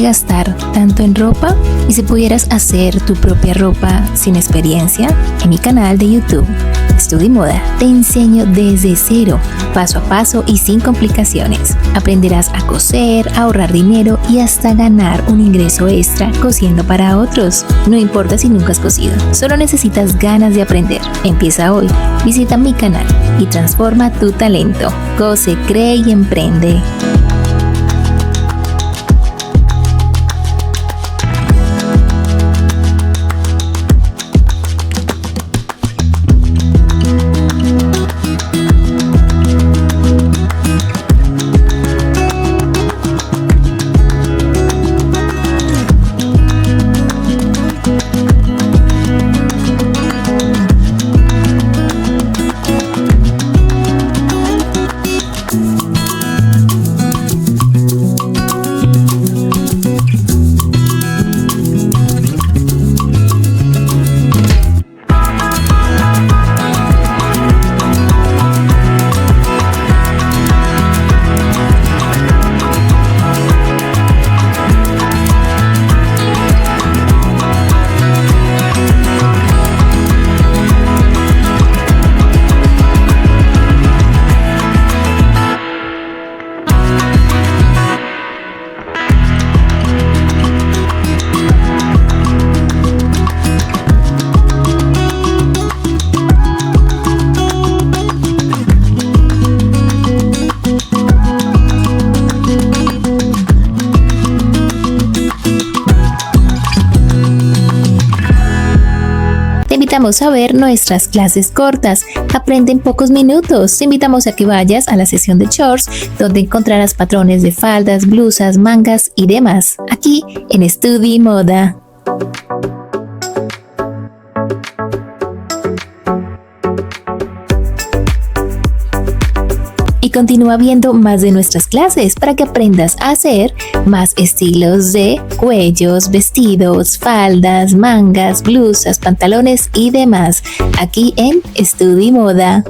gastar tanto en ropa? ¿Y si pudieras hacer tu propia ropa sin experiencia? En mi canal de YouTube, Estudio Moda, te enseño desde cero, paso a paso y sin complicaciones. Aprenderás a coser, a ahorrar dinero y hasta ganar un ingreso extra cosiendo para otros. No importa si nunca has cosido, solo necesitas ganas de aprender. Empieza hoy. Visita mi canal y transforma tu talento. Cose, cree y emprende. Te invitamos a ver nuestras clases cortas. Aprende en pocos minutos. Te invitamos a que vayas a la sesión de shorts, donde encontrarás patrones de faldas, blusas, mangas y demás. Aquí en Estudio Moda. Y continúa viendo más de nuestras clases para que aprendas a hacer más estilos de cuellos, vestidos, faldas, mangas, blusas, pantalones y demás. Aquí en Estudio Moda.